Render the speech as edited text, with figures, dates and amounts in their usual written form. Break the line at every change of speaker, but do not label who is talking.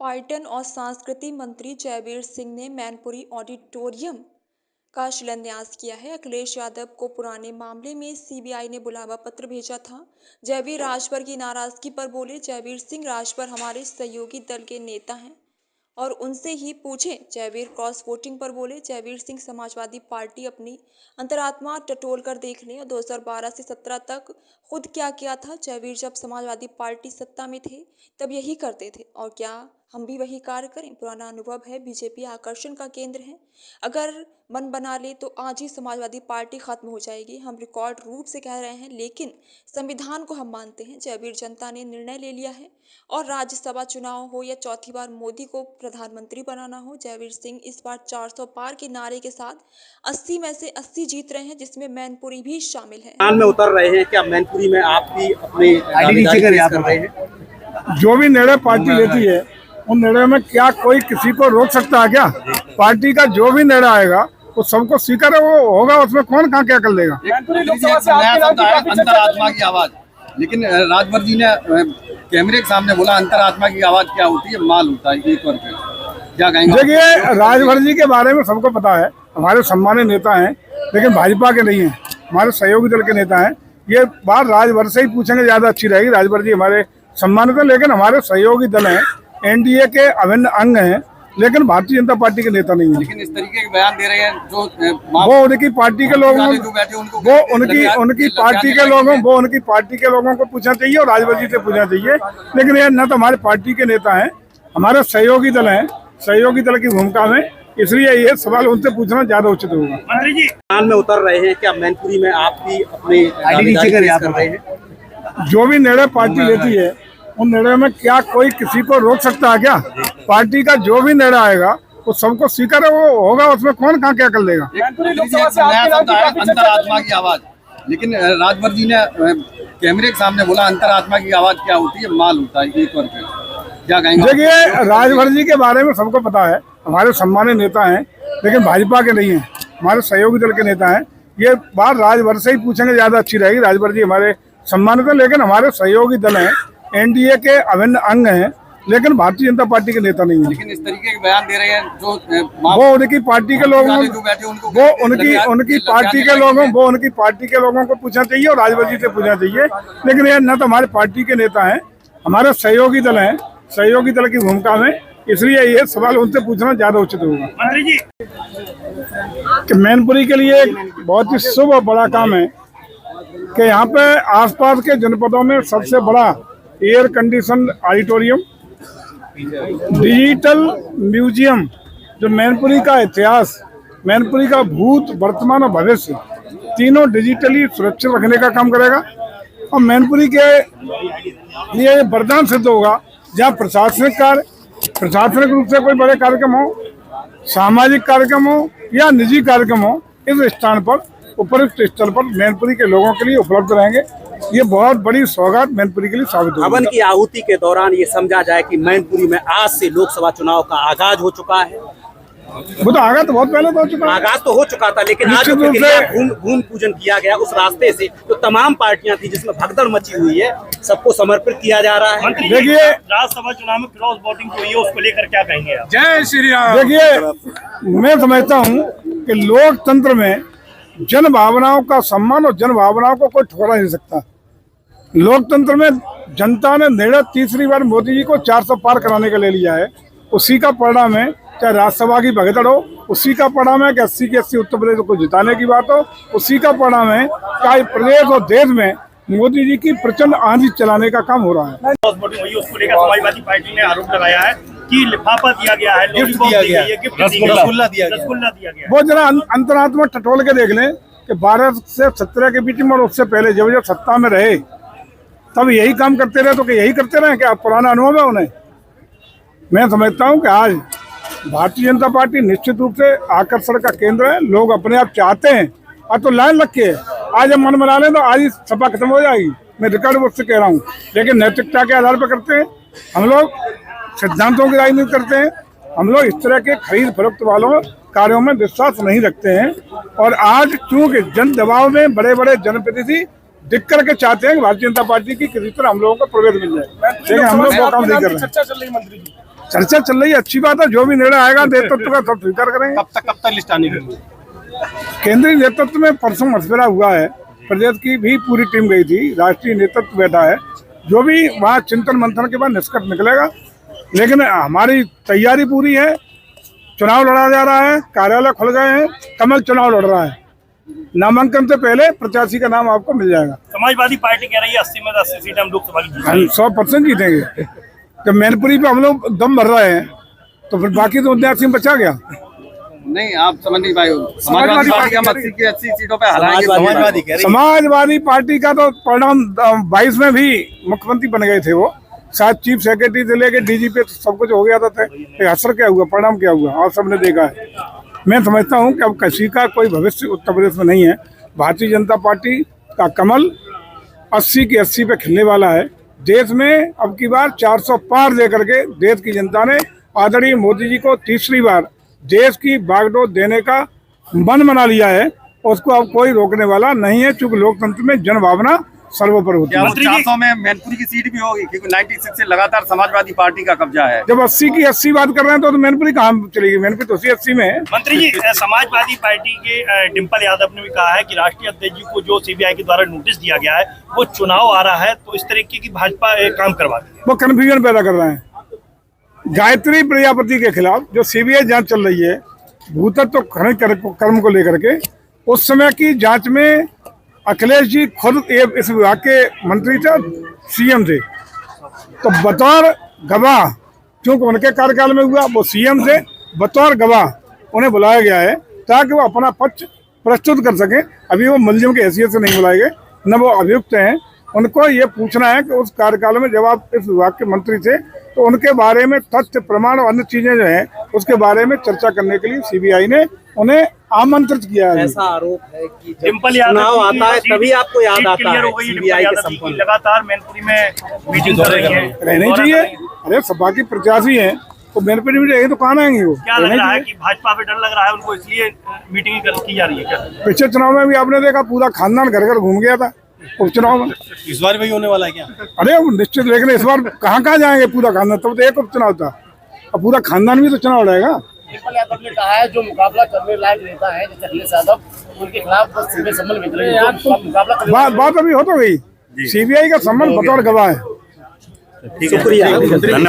पर्यटन और संस्कृति मंत्री जयवीर सिंह ने मैनपुरी ऑडिटोरियम का शिलान्यास किया है। अखिलेश यादव को पुराने मामले में सीबीआई ने बुलावा पत्र भेजा था। जयवीर राजभर की नाराजगी पर बोले। जयवीर सिंह राजभर हमारे सहयोगी दल के नेता हैं और उनसे ही पूछें। जयवीर क्रॉस वोटिंग पर बोले। जयवीर सिंह समाजवादी पार्टी अपनी अंतरात्मा टटोल कर देख लें और 2012 से 17 तक खुद क्या किया था। जयवीर जब समाजवादी पार्टी सत्ता में थे तब यही करते थे और क्या हम भी वही कार्य करें। पुराना अनुभव है, बीजेपी आकर्षण का केंद्र है। अगर मन बना ले तो आज ही समाजवादी पार्टी खत्म हो जाएगी। हम रिकॉर्ड रूप से कह रहे हैं, लेकिन संविधान को हम मानते हैं। जयवीर जनता ने निर्णय ले लिया है और राज्यसभा चुनाव हो या चौथी बार मोदी को प्रधानमंत्री बनाना हो, जयवीर सिंह इस बार 400 पार के नारे के साथ 80 में से 80 जीत रहे हैं, जिसमें मैनपुरी भी शामिल है।
मैदान में उतर रहे हैं, क्या मैनपुरी में आप भी अपने कर रहे हैं?
जो भी निर्णय पार्टी लेती है उन निर्णय में क्या कोई किसी को रोक सकता है क्या? पार्टी का जो भी निर्णय आएगा वो सबको स्वीकार है, वो होगा, उसमें कौन कहाँ क्या कर लेगा।
अंतरात्मा की आवाज, लेकिन राजभर जी ने कैमरे के सामने बोला अंतरात्मा की आवाज क्या होती है, माल होता है। एक वर्ग क्या कहेंगे?
देखिए, राजभर जी के बारे में सबको पता है, हमारे सम्मानित नेता हैं, लेकिन भाजपा के नहीं है, हमारे सहयोगी दल के नेता हैं। ये बात राजभर से ही पूछेंगे ज्यादा अच्छी रहेगी। राजभर जी हमारे सम्मानित है, लेकिन हमारे सहयोगी दल हैं, एनडीए के अभिन्न अंग हैं, लेकिन भारतीय जनता पार्टी के नेता नहीं है।
लेकिन इस तरीके के बयान दे रहे हैं जो
वो उनकी पार्टी के लोगों उनकी पार्टी के लोगों को पूछना चाहिए और राजभर जी से पूछना चाहिए। लेकिन ये न तो हमारे पार्टी के नेता हैं, हमारे सहयोगी दल हैं, सहयोगी दल की भूमिका में, इसलिए ये सवाल उनसे पूछना ज्यादा उचित होगा।
मंत्री जी मैदान में उतर रहे हैं, क्या मैनपुरी में आप भी अपने कर रहे हैं?
जो भी निर्णय पार्टी लेती है उन निर्णय में क्या कोई किसी को रोक सकता है क्या? पार्टी का जो भी निर्णय आएगा वो सबको स्वीकार है, वो होगा, उसमें कौन कहाँ क्या कर लेगा।
अंतरात्मा की आवाज, लेकिन राजभर जी ने कैमरे के सामने बोला अंतरात्मा की आवाज क्या होती है, माल होता है। एक वर्ग क्या कहेंगे?
देखिए, राजभर जी के बारे में सबको पता है, हमारे सम्मानित नेता हैं, लेकिन भाजपा के नहीं है, हमारे सहयोगी दल के नेता हैं। ये बात राजभर से ही पूछेंगे ज्यादा अच्छी रहेगी। राजभर जी हमारे सम्मानित है, लेकिन हमारे सहयोगी दल हैं, एनडीए के अभिन्न अंग हैं, लेकिन भारतीय जनता पार्टी के नेता नहीं है।
लेकिन इस तरीके के बयान दे रहे हैं जो
वो उनकी पार्टी के लोगों उनकी पार्टी के लोगों को पूछना चाहिए और राजभर जी से पूछना चाहिए। लेकिन ये न तो हमारे पार्टी के नेता हैं, हमारे सहयोगी दल हैं, सहयोगी दल की भूमिका में, इसलिए ये सवाल उनसे पूछना ज्यादा उचित होगा।
मंत्री जी
कि मैनपुरी के लिए बहुत ही शुभ और बड़ा काम है कि यहाँ पे आसपास के जनपदों में सबसे बड़ा air condition auditorium, digital museum, जो मैनपुरी का इतिहास, मैनपुरी का भूत, वर्तमान और भविष्य तीनों डिजिटली सुरक्षित रखने का काम करेगा। और मैनपुरी के लिए वरदान सिद्ध होगा, जहाँ प्रशासनिक रूप से कोई बड़े कार्यक्रम हो, सामाजिक कार्यक्रम हो या निजी कार्यक्रम हो, इस स्थान पर, उपयुक्त स्थल पर मैनपुरी के लोगों के लिए उपलब्ध रहेंगे। ये बहुत बड़ी सौगात मैनपुरी के लिए साबित होगी।
हवन की आहुति के दौरान ये समझा जाए कि मैनपुरी में आज से लोकसभा चुनाव का आगाज हो चुका है।
वो तो आगाज तो बहुत पहले हो चुका है।
आगाज तो हो चुका था, लेकिन आज भूमि पूजन किया गया उस रास्ते से जो तमाम पार्टियां थी, जिसमें भगदड़ मची हुई है, सबको समर्पित किया जा रहा है।
देखिए,
राज्यसभा चुनाव में क्रॉस वोटिंग हुई है, उसको लेकर क्या कहेंगे आप?
जय श्री राम। देखिए, मैं समझता हूँ कि लोकतंत्र में जन भावनाओं का सम्मान और जन भावनाओं को कोई ठुकरा नहीं सकता। लोकतंत्र में जनता ने निर्णय तीसरी बार मोदी जी को 400 पार कराने का ले लिया है। उसी का परिणाम है, चाहे राज्यसभा की भगदड़ हो, उसी का परिणाम है कि 80 के 80 उत्तर प्रदेश को जिताने की बात हो, उसी का परिणाम है कि प्रदेश और देश में मोदी जी की प्रचंड आंधी चलाने का काम हो रहा है।
उसको लेकर समाजवादी पार्टी ने आरोप लगाया है कि लिफाफा दिया गया है, रसगुल्ला दिया गया।
वो जरा अंतरात्मा टटोल के देख लें कि 12 से 17 के बीच में और उससे पहले जब सत्ता में रहे तब यही काम करते रहे, तो कि यही करते रहे, क्या पुराना अनुभव है उन्हें? मैं समझता हूँ कि आज भारतीय जनता पार्टी निश्चित रूप से आकर्षण का केंद्र है। लोग अपने आप चाहते हैं, और तो लाइन लग के आज हम मन बना लें तो आज ही सभा खत्म हो जाएगी। मैं रिकॉर्ड बुक से कह रहा हूँ, लेकिन नैतिकता के आधार पर करते हैं हम लोग, सिद्धांतों की राजनीति करते हैं हम लोग। इस तरह के खरीद फरोख्त वालों कार्यों में विश्वास नहीं रखते हैं। और आज चूंकि जन दबाव में बड़े बड़े जनप्रतिनिधि दिख करके चाहते हैं कि भारतीय जनता पार्टी की किसी तरह हम लोगों को प्रवेश मिल जाए, लेकिन हम लोग वो काम नहीं कर रहे हैं।
चर्चा चल रही मंत्री जी
चर्चा चल रही है, अच्छी बात है। जो भी निर्णय आएगा नेतृत्व का सब स्वीकार करेंगे।
कब तक लिस्ट आने की?
केंद्रीय नेतृत्व में परसों मशवरा हुआ है, प्रदेश की भी पूरी टीम गई थी, राष्ट्रीय नेतृत्व बैठा है, जो भी वहाँ चिंतन मंथन के बाद निष्कर्ष निकलेगा। लेकिन हमारी तैयारी पूरी है, चुनाव लड़ा जा रहा है, कार्यालय खुल गए हैं, कमल चुनाव लड़ रहा है, नामांकन से पहले प्रत्याशी का नाम आपको मिल जाएगा।
समाजवादी पार्टी कह रही है 80 में 80 सीटें हम लोकसभा की जीतेंगे।
100% जीतेंगे। जब मैनपुरी पे हम लोग दम भर रहे हैं तो फिर बाकी तो 79 में बचा गया।
नहीं, आप समझ नहीं पाए। समाजवादी पार्टी हम 80 की 80 सीटों पे हराएंगे।
समाजवादी पार्टी का तो परिणाम 22 में भी मुख्यमंत्री बन गए थे वो, शायद चीफ सेक्रेटरी से लेके डीजीपी सब कुछ हो गया था। असर क्या हुआ, परिणाम क्या हुआ, आप सबने देखा है। मैं समझता हूँ कि अब किसी का कोई भविष्य उत्तर प्रदेश में नहीं है। भारतीय जनता पार्टी का कमल 80 की 80 पे खिलने वाला है। देश में अब की बार 400 पार दे करके देश की जनता ने आदरणीय मोदी जी को तीसरी बार देश की बागडोर देने का मन बना लिया है। उसको अब कोई रोकने वाला नहीं है, चूंकि लोकतंत्र में जन भावना सर्वोपरि होती है।
400 में मैनपुरी की सीट भी होगी, क्योंकि 96 से लगातार समाजवादी पार्टी का कब्जा है।
जब 80 की 80 बात कर रहे हैं तो मैनपुरी कहाँ चलेगी? मैनपुरी तो 80 में है।
मंत्री जी, समाजवादी पार्टी के डिम्पल यादव ने भी कहा है कि राष्ट्रीय अध्यक्ष जी को जो सीबीआई के द्वारा नोटिस दिया गया है, वो चुनाव आ रहा है तो इस तरीके की भाजपा काम करवाती है।
वो कन्फ्यूजन पैदा कर रहे हैं। गायत्री प्रजापति के खिलाफ जो सीबीआई जांच चल रही है भूतत्व खनन कर्म को लेकर के, उस समय की जांच में अखिलेश जी खुद इस विभाग के मंत्री थे, सीएम थे, तो बतौर गवाह, क्योंकि उनके कार्यकाल में हुआ, वो सीएम से बतौर गवाह उन्हें बुलाया गया है ताकि वो अपना पक्ष प्रस्तुत कर सकें। अभी वो मुलजिम की हैसियत से नहीं बुलाए गए, न वो अभियुक्त हैं। उनको ये पूछना है कि उस कार्यकाल में जब आप इस विभाग के मंत्री थे तो उनके बारे में तथ्य प्रमाण और अन्य चीजें जो हैं उसके बारे में चर्चा करने के लिए सीबीआई ने उन्हें आमंत्रित किया है।
ऐसा आरोप है कि
डिम्पल यादव
चुनाव आता है तभी आपको याद आता है
सीबीआई के संपर्क। लगातार मैनपुरी में मीटिंग हो रही है,
रहनी चाहिए। अरे सपा की प्रत्याशी है तो मैनपुरी में रहेगी तो कहाँ आएंगे वो?
क्या लग रहा है कि भाजपा पे डर लग रहा है उनको, इसलिए मीटिंग की जा रही है क्या?
पिछले चुनाव में भी आपने देखा पूरा खानदान घर घर घूम गया था उपचुनाव में।
इस बार वही होने वाला है क्या?
अरे निश्चित, लेकिन इस बार कहाँ जाएंगे पूरा खानदान? तब तो एक उपचुनाव था, अब पूरा खानदान भी तो चुनाव लड़ेगा।
डिम्पल यादव ने कहा है जो मुकाबला करने लायक नेता है जैसे अखिलेश यादव, उनके खिलाफ सीधे संबंध मुकाबला
बात अभी हो तो गई। सीबीआई का संबंध बतौर गवाह है।
शुक्रिया, धन्यवाद।